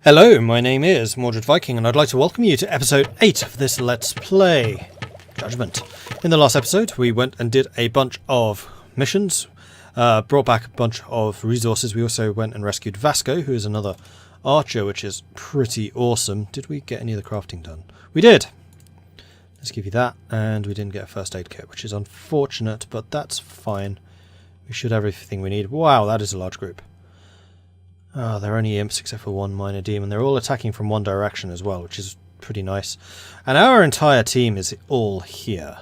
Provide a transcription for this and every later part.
Hello, my name is Mordred Viking, and I'd like to welcome you to episode 8 of this Let's Play Judgment. In the last episode, we went and did a bunch of missions, brought back a bunch of resources. We also went and rescued Vasco, who is another archer, which is pretty awesome. Did we get any of the crafting done? We did! Let's give you that, and we didn't get a first aid kit, which is unfortunate, but that's fine. We should have everything we need. Wow, that is a large group. Oh, they're only imps except for one minor demon. They're all attacking from one direction as well, which is pretty nice. And our entire team is all here.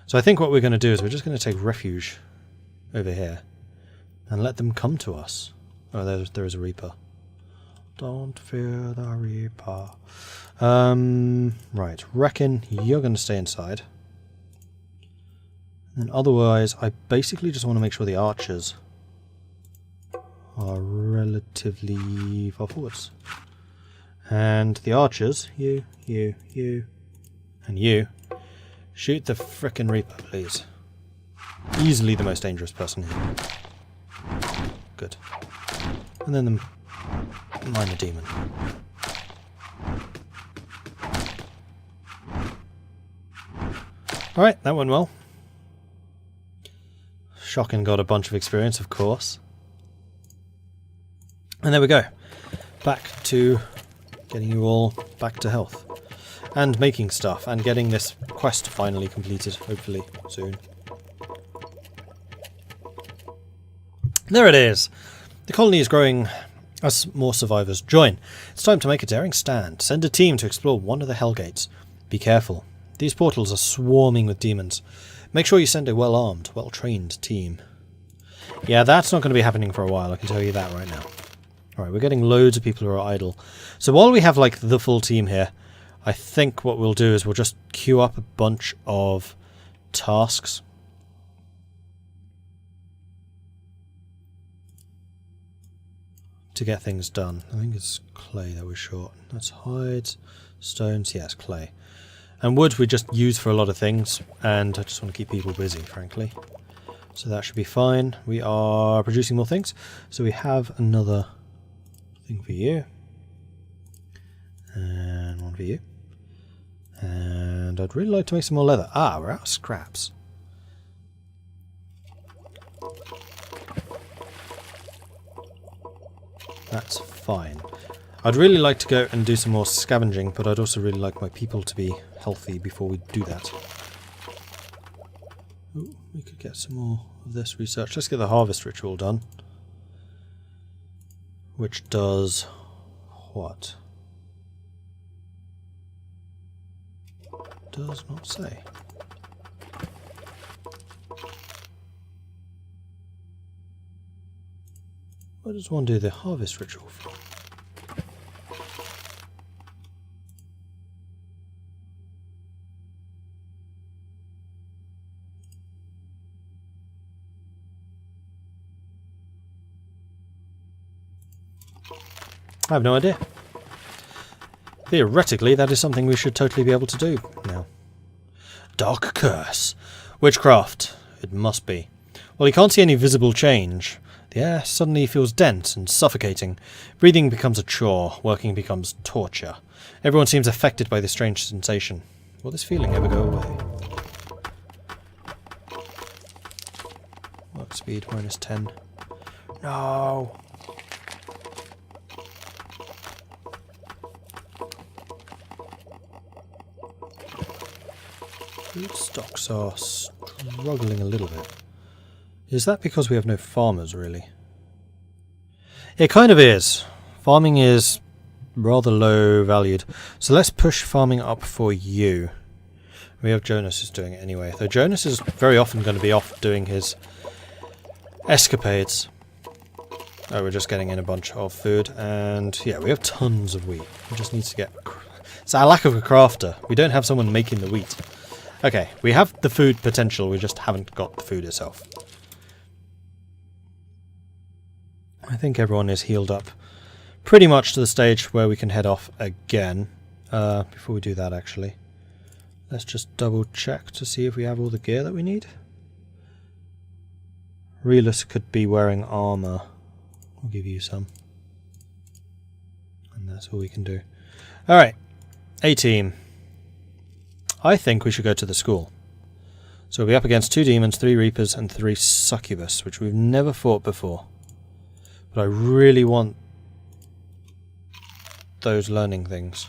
So I think what we're going to do is we're just going to take refuge over here and let them come to us. Oh, there is a Reaper. Don't fear the Reaper. Right, reckon you're going to stay inside. And otherwise, I basically just want to make sure the archers are relatively far forwards. And the archers, you, and you, shoot the frickin' Reaper, please. Easily the most dangerous person here. Good. And then the minor demon. Alright, that went well. Shocking got a bunch of experience, of course. And there we go. Back to getting you all back to health. And making stuff. And getting this quest finally completed, hopefully, soon. There it is! The colony is growing as more survivors join. It's time to make a daring stand. Send a team to explore one of the Hellgates. Be careful. These portals are swarming with demons. Make sure you send a well-armed, well-trained team. Yeah, that's not going to be happening for a while, I can tell you that right now. Alright, we're getting loads of people who are idle. So while we have, like, the full team here, I think what we'll do is we'll just queue up a bunch of tasks. To get things done. I think it's clay that we're short. That's hides, stones, yes, clay. And wood we just use for a lot of things, and I just want to keep people busy, frankly. So that should be fine. We are producing more things. So we have another thing for you. And one for you. And I'd really like to make some more leather. Ah, we're out of scraps. That's fine. I'd really like to go and do some more scavenging, but I'd also really like my people to be healthy before we do that. Ooh, we could get some more of this research. Let's get the harvest ritual done. Which does what? Does not say. What does one do the harvest ritual for? I have no idea. Theoretically, that is something we should totally be able to do now. Dark curse. Witchcraft. It must be. Well, he can't see any visible change. The air suddenly feels dense and suffocating. Breathing becomes a chore. Working becomes torture. Everyone seems affected by this strange sensation. Will this feeling ever go away? Work speed minus 10. No! Food stocks are struggling a little bit. Is that because we have no farmers, really? It kind of is. Farming is rather low valued. So let's push farming up for you. We have Jonas who's doing it anyway. Though Jonas is very often going to be off doing his escapades. Oh, we're just getting in a bunch of food. And yeah, we have tons of wheat. We just need to get... It's our lack of a crafter. We don't have someone making the wheat. Okay, we have the food potential, we just haven't got the food itself. I think everyone is healed up pretty much to the stage where we can head off again. Before we do that, actually, let's just double check to see if we have all the gear that we need. Relis could be wearing armor. I'll give you some. That's all we can do. Alright. A team. I think we should go to the school. So we'll be up against 2 demons, 3 reapers, and 3 succubus, which we've never fought before. But I really want those learning things.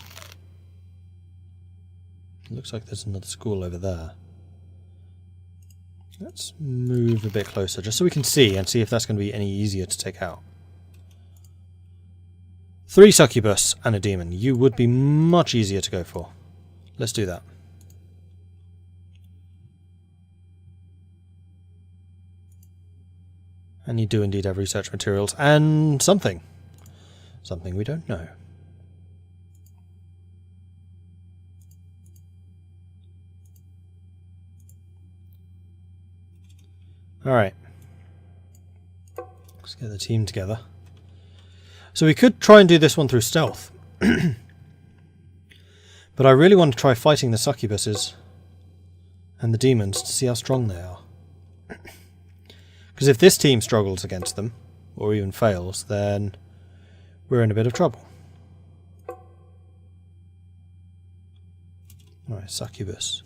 It looks like there's another school over there. Let's move a bit closer, just so we can see, and see if that's going to be any easier to take out. 3 succubus and a demon. You would be much easier to go for. Let's do that. And you do indeed have research materials and something. Something we don't know. Alright. Let's get the team together. So we could try and do this one through stealth. But I really want to try fighting the succubuses and the demons to see how strong they are. Because if this team struggles against them, or even fails, then we're in a bit of trouble. Alright, succubus.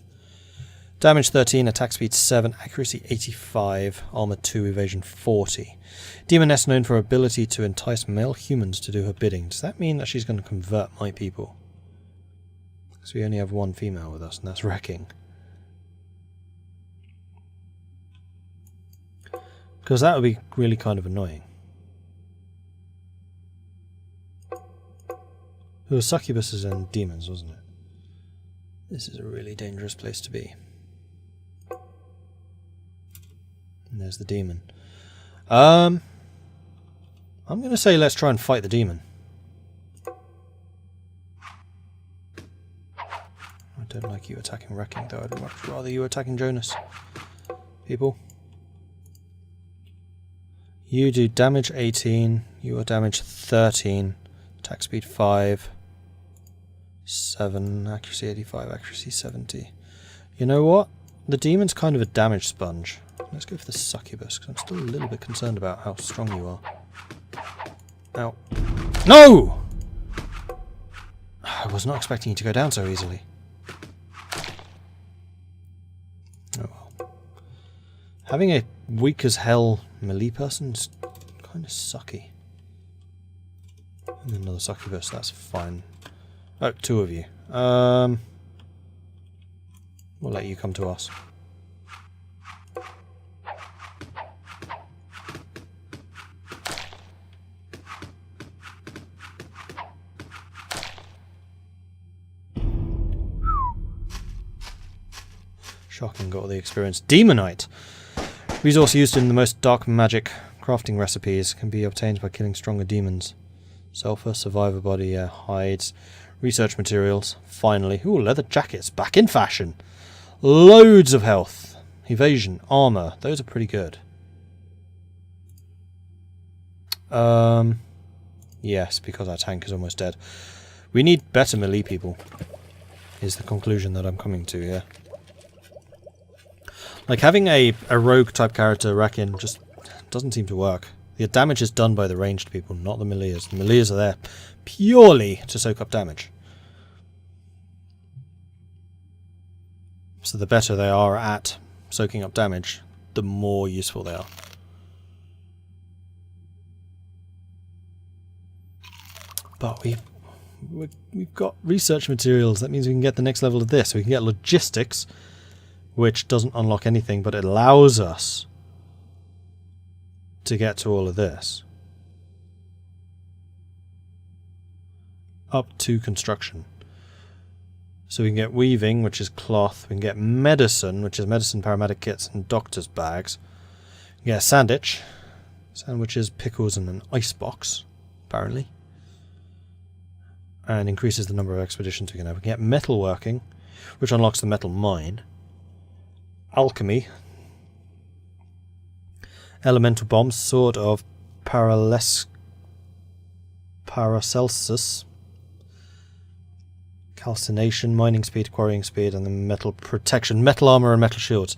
Damage 13, attack speed 7, accuracy 85, armor 2, evasion 40. Demoness known for her ability to entice male humans to do her bidding. Does that mean that she's going to convert my people? Because we only have 1 female with us, and that's Wrecking. Because that would be really kind of annoying. It was succubuses and demons, wasn't it? This is a really dangerous place to be. And there's the demon. I'm going to say let's try and fight the demon. I don't like you attacking Wrecking, though. I'd much rather you attacking Jonas. People. You do damage 18, you are damage 13, attack speed 5, 7, accuracy 85, accuracy 70. You know what? The demon's kind of a damage sponge. Let's go for the succubus, because I'm still a little bit concerned about how strong you are. Ow. No! I was not expecting you to go down so easily. Oh well. Having a weak as hell melee person's kind of sucky. And another succubus, that's fine. Oh, 2 of you. We'll let you come to us. Shocking, got all the experience. Demonite! Resource used in the most dark magic crafting recipes, can be obtained by killing stronger demons. Sulfur, survivor body, hides, research materials. Finally, ooh, leather jackets, back in fashion. Loads of health, evasion, armor. Those are pretty good. Yes, because our tank is almost dead. We need better melee people, is the conclusion that I'm coming to here. Like, having a rogue type character Rakin just doesn't seem to work. The damage is done by the ranged people, not the meleeers. The meleeers are there purely to soak up damage. So the better they are at soaking up damage, the more useful they are. But we've got research materials. That means we can get the next level of this. We can get logistics, which doesn't unlock anything, but it allows us to get to all of this. Up to construction. So we can get weaving, which is cloth. We can get medicine, which is medicine, paramedic kits, and doctor's bags. We can get a sandwich. Sandwiches, pickles, and an ice box, apparently. And increases the number of expeditions we can have. We can get metalworking, which unlocks the metal mine. Alchemy. Elemental bombs, sword of Paracelsus. Calcination, mining speed, quarrying speed, and the metal protection. Metal armor and metal shields.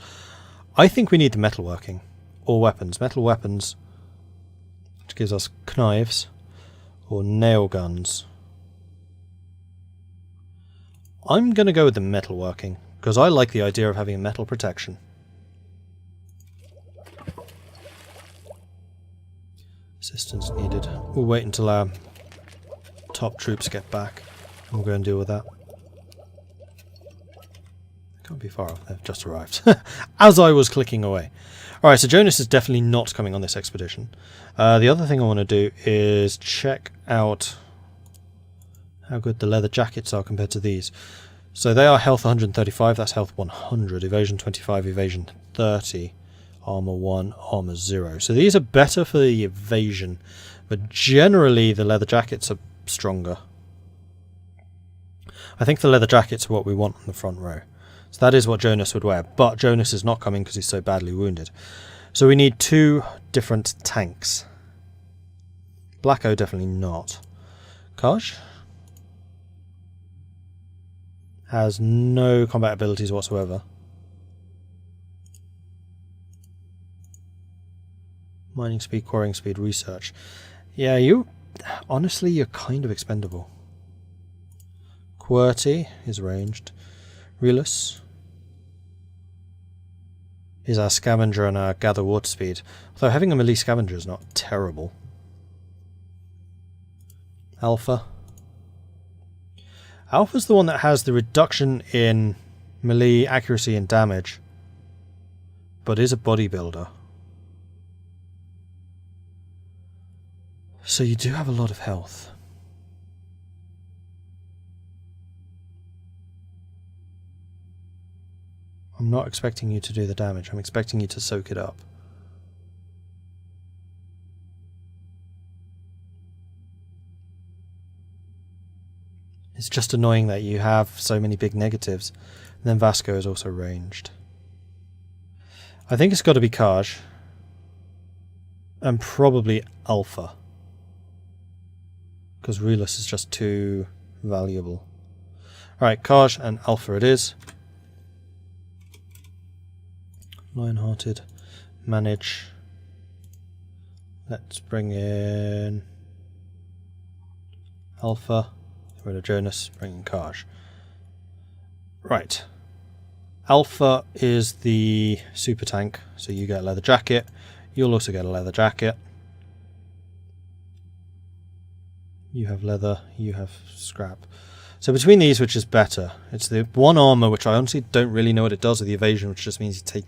I think we need the metalworking. Or weapons. Metal weapons, which gives us knives. Or nail guns. I'm going to go with the metalworking, because I like the idea of having metal protection. Assistance needed. We'll wait until our top troops get back, and we'll go and deal with that. Can't be far off, they've just arrived. As I was clicking away. Alright, so Jonas is definitely not coming on this expedition. The other thing I want to do is check out how good the leather jackets are compared to these. So they are health 135, that's health 100, evasion 25, evasion 30, armor 1, armor 0. So these are better for the evasion, but generally the leather jackets are stronger. I think the leather jackets are what we want on the front row. So that is what Jonas would wear, but Jonas is not coming because he's so badly wounded. So we need 2 different tanks. Blacko definitely not. Kaj has no combat abilities whatsoever. Mining speed, quarrying speed, research. Yeah, honestly, you're kind of expendable. QWERTY is ranged. Relus is our scavenger and our gather water speed. Although having a melee scavenger is not terrible. Alpha. Alpha's the one that has the reduction in melee accuracy and damage, but is a bodybuilder. So you do have a lot of health. I'm not expecting you to do the damage, I'm expecting you to soak it up. It's just annoying that you have so many big negatives. And then Vasco is also ranged. I think it's got to be Kaj. And probably Alpha. Because Relus is just too valuable. Alright, Kaj and Alpha it is. Lionhearted. Manage. Let's bring in Alpha. Get rid of Jonas. Bring in Kaj. Right. Alpha is the super tank, so you get a leather jacket. You'll also get a leather jacket. You have leather, you have scrap. So between these, which is better? It's the one armor, which I honestly don't really know what it does, or the evasion, which just means you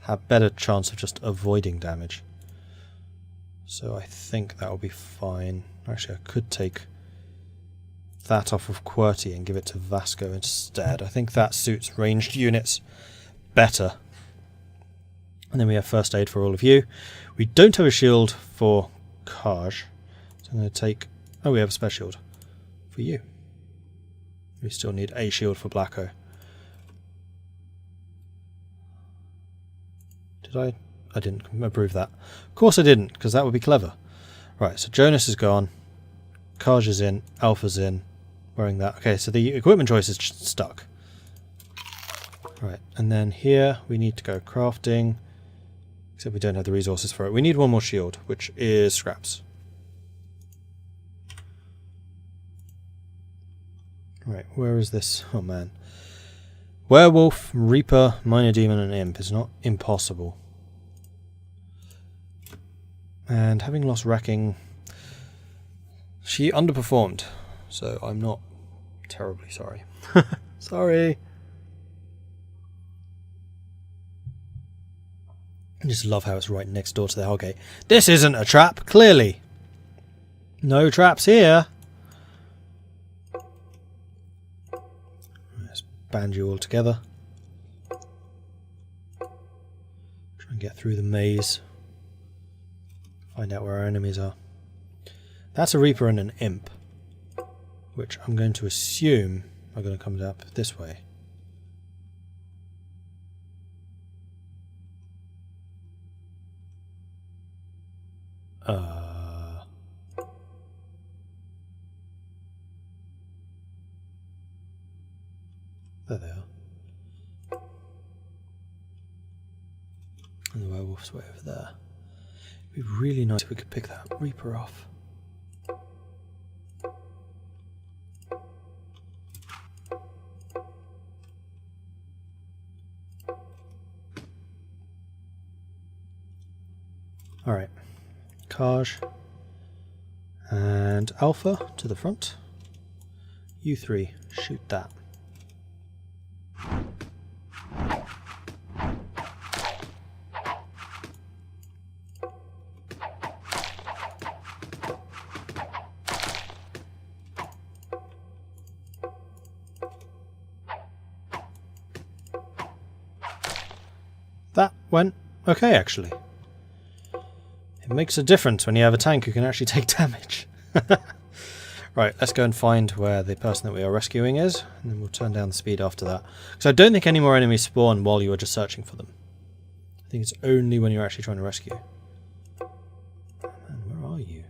have better chance of just avoiding damage. So I think that will be fine. Actually, I could take that off of QWERTY and give it to Vasco instead. I think that suits ranged units better. And then we have first aid for all of you. We don't have a shield for Kaj, so I'm going to take... Oh, we have a spare shield for you. We still need a shield for Blacko. Did I? I didn't approve that. Of course I didn't, because that would be clever. Right, so Jonas is gone. Kaj is in. Alpha's in. Wearing that. Okay, so the equipment choice is stuck. Right, and then here we need to go crafting. Except we don't have the resources for it. We need one more shield, which is scraps. Right, where is this? Oh man. Werewolf, Reaper, Minor Demon and Imp is not impossible. And having lost Wrecking, she underperformed. So I'm not terribly sorry. Sorry. I just love how it's right next door to the Hellgate. This isn't a trap, clearly. No traps here. Let's band you all together. Try and get through the maze. Find out where our enemies are. That's a Reaper and an Imp, which I'm going to assume are going to come up this way. There they are. And the werewolf's way over there. It'd be really nice if we could pick that Reaper off. Alright. Kaj. And Alpha to the front. You three, shoot that. That went okay, actually. It makes a difference when you have a tank who can actually take damage. Right, let's go and find where the person that we are rescuing is, and then we'll turn down the speed after that. Because I don't think any more enemies spawn while you are just searching for them. I think it's only when you're actually trying to rescue. Man, where are you?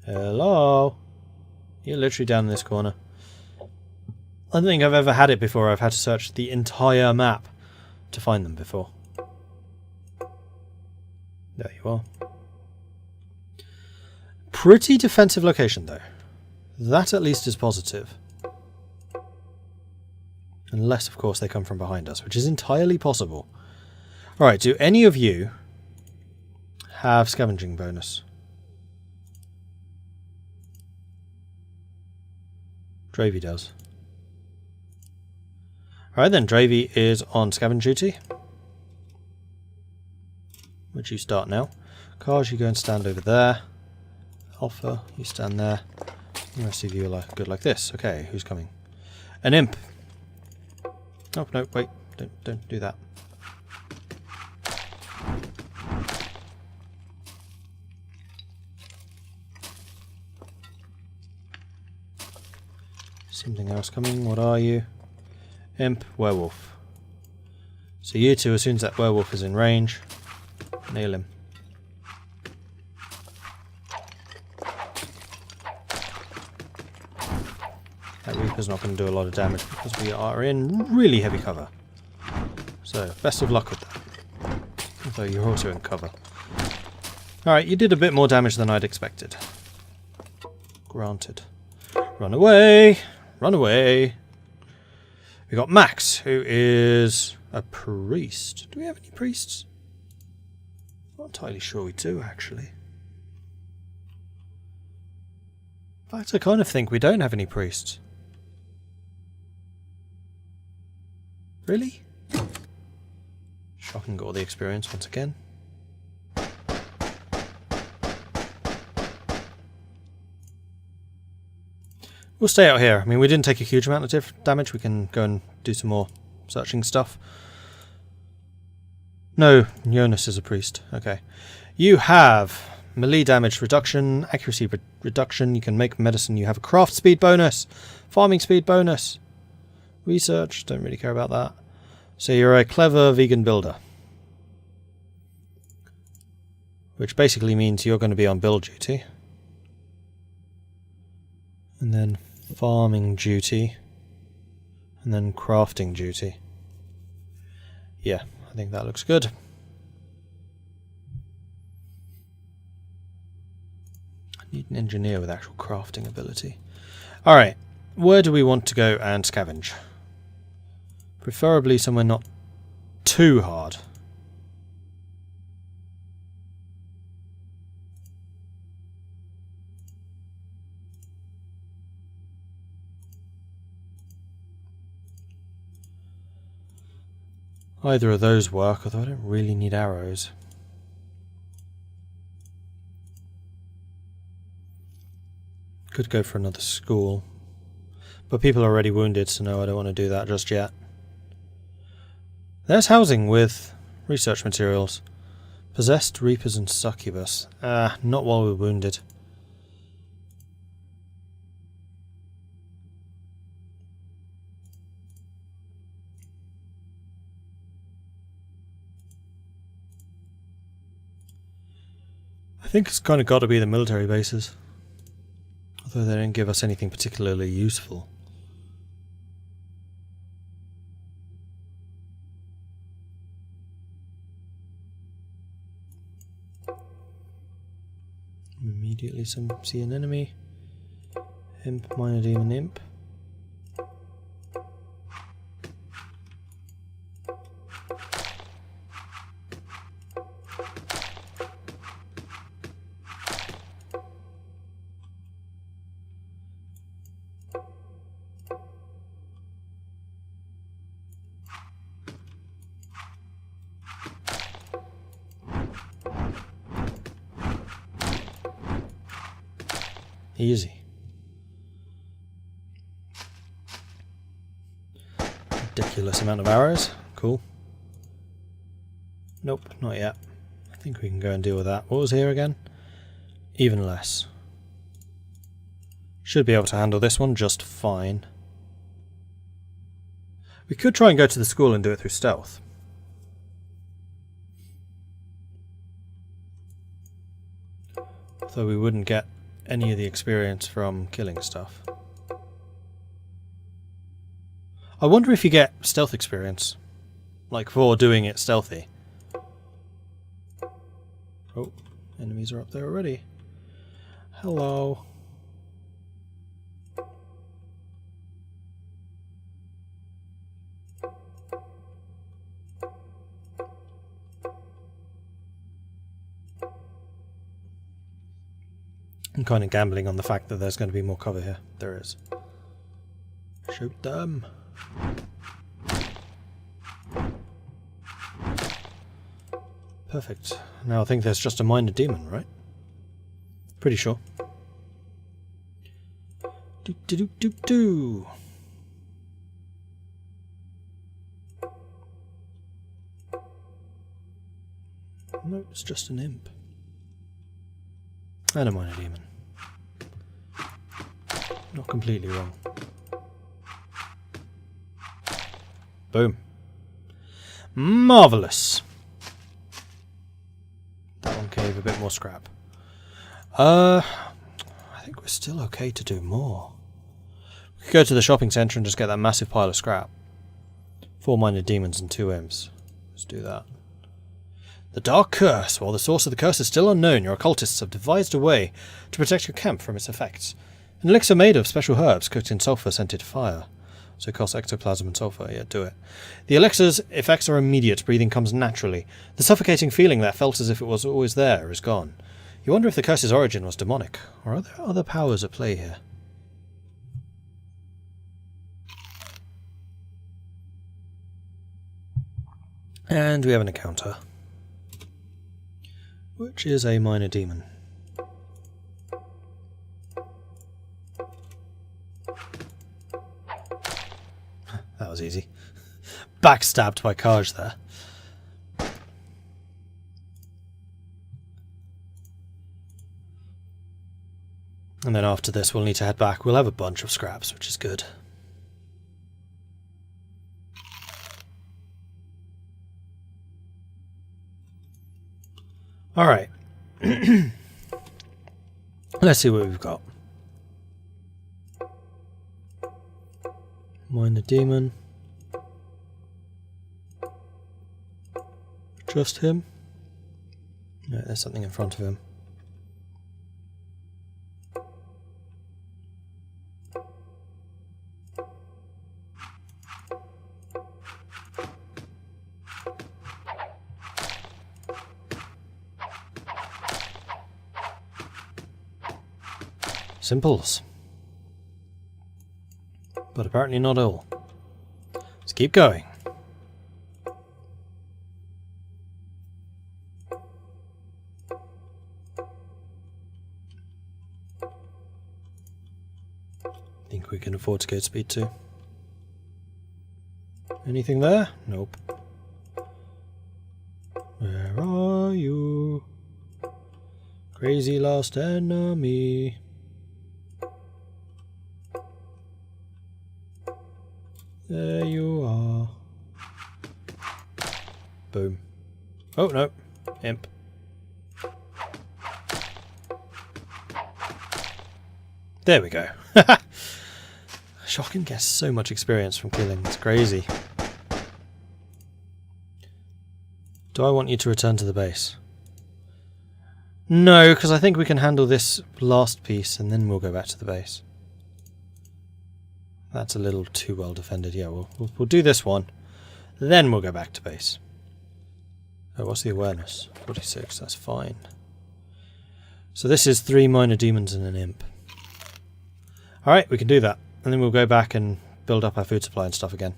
Hello? You're literally down in this corner. I don't think I've ever had it before. I've had to search the entire map to find them before. There you are. Pretty defensive location though. That at least is positive. Unless of course they come from behind us, which is entirely possible. Alright, do any of you have scavenging bonus? Dravy does. Alright then, Dravy is on scavenge duty. Which you start now. Kaj, you go and stand over there. Alpha, you stand there. The rest of you are like, good like this. Okay, who's coming? An imp. Oh, no, wait. Don't do that. Something else coming. What are you? Imp, werewolf. So you two, as soon as that werewolf is in range, nail him. That Reaper's not going to do a lot of damage because we are in really heavy cover. So, best of luck with that. Although you're also in cover. Alright, you did a bit more damage than I'd expected. Granted. Run away! Run away! We got Max, who is a priest. Do we have any priests? Not entirely sure we do, actually. In fact, I kind of think we don't have any priests. Really? Shocking, got all the experience once again. We'll stay out here. I mean, we didn't take a huge amount of damage. We can go and do some more searching stuff. No, Jonas is a priest. Okay. You have melee damage reduction, accuracy reduction. You can make medicine. You have a craft speed bonus, farming speed bonus, research. Don't really care about that. So you're a clever vegan builder. Which basically means you're going to be on build duty. And then farming duty. And then crafting duty. Yeah, I think that looks good. I need an engineer with actual crafting ability. Alright, where do we want to go and scavenge? Preferably somewhere not too hard. Either of those work, although I don't really need arrows. Could go for another school. But people are already wounded, so no, I don't want to do that just yet. There's housing with research materials. Possessed Reapers and Succubus. Not while we're wounded. I think it's kind of got to be the military bases. Although they don't give us anything particularly useful. Immediately see an enemy. Imp, minor demon imp. Easy. Ridiculous amount of arrows. Cool. Nope, not yet. I think we can go and deal with that. What was here again? Even less. Should be able to handle this one just fine. We could try and go to the school and do it through stealth. Although we wouldn't get any of the experience from killing stuff. I wonder if you get stealth experience. Like for doing it stealthy. Oh, enemies are up there already. Hello. I'm kind of gambling on the fact that there's going to be more cover here. There is. Shoot them. Perfect. Now I think there's just a minor demon, right? Pretty sure. Do do do do do. No, it's just an imp. And a minor demon. Not completely wrong. Boom. Marvellous. That one gave a bit more scrap. I think we're still okay to do more. We could go to the shopping centre and just get that massive pile of scrap. 4 minor demons and 2 imps. Let's do that. The Dark Curse. While the source of the curse is still unknown, your occultists have devised a way to protect your camp from its effects. An elixir made of special herbs cooked in sulphur-scented fire. So it costs ectoplasm and sulphur. Yeah, do it. The elixir's effects are immediate. Breathing comes naturally. The suffocating feeling that felt as if it was always there is gone. You wonder if the curse's origin was demonic, or are there other powers at play here? And we have an encounter, which is a minor demon. That was easy. Backstabbed by Kaj there. And then after this we'll need to head back. We'll have a bunch of scraps, which is good. Alright. Let's see what we've got. Minor demon. Just him? No, there's something in front of him. Simples. But apparently not all. Let's keep going. Think we can afford to go speed 2. Anything there? Nope. Where are you? Crazy lost enemy. There you are. Boom. Oh no, imp. There we go. Shotgun gets so much experience from killing, it's crazy. Do I want you to return to the base? No, because I think we can handle this last piece and then we'll go back to the base. That's a little too well defended. Yeah, we'll do this one. Then we'll go back to base. Oh, what's the awareness? 46, that's fine. So this is 3 minor demons and an imp. Alright, we can do that. And then we'll go back and build up our food supply and stuff again.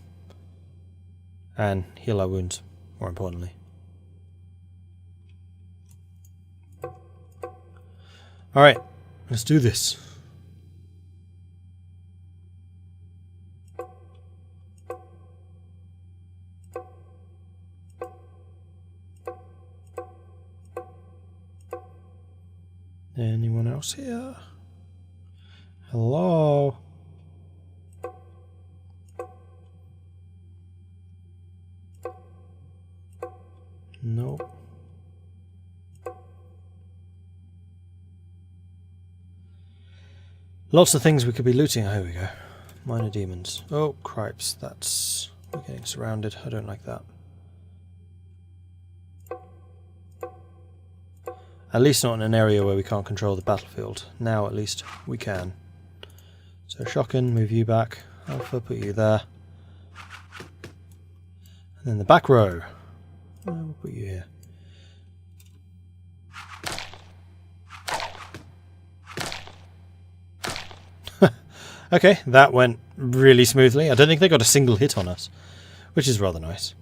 And heal our wounds, more importantly. Alright, let's do this. Anyone else here? Hello? Nope. Lots of things we could be looting. Oh, here we go. Minor demons. Oh, cripes. That's... We're getting surrounded. I don't like that. At least not in an area where we can't control the battlefield. Now, at least, we can. So, Shocking, move you back. Alpha, put you there. And then the back row. We'll put you here. Okay, that went really smoothly. I don't think they got a single hit on us, which is rather nice.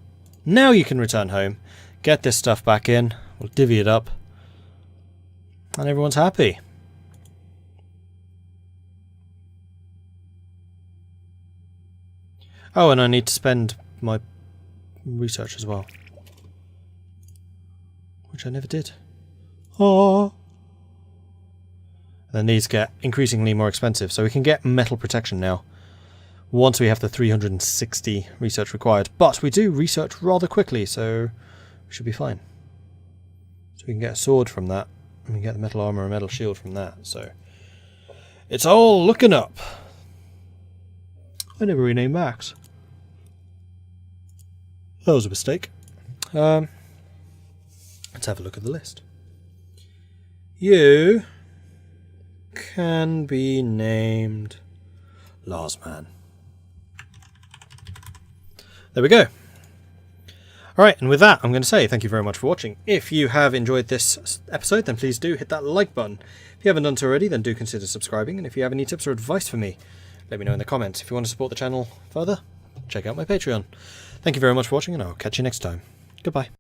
Now you can return home, get this stuff back in, we'll divvy it up, and everyone's happy. Oh, and I need to spend my research as well, which I never did. Oh. And these get increasingly more expensive, so we can get metal protection now once we have the 360 research required. But we do research rather quickly, so we should be fine. So we can get a sword from that, and we can get the metal armor and metal shield from that, so it's all looking up. I never renamed Max. That was a mistake. Let's have a look at the list. You can be named Larsman. There we go. Alright, and with that, I'm going to say thank you very much for watching. If you have enjoyed this episode, then please do hit that like button. If you haven't done so already, then do consider subscribing. And if you have any tips or advice for me, let me know in the comments. If you want to support the channel further, check out my Patreon. Thank you very much for watching, and I'll catch you next time. Goodbye.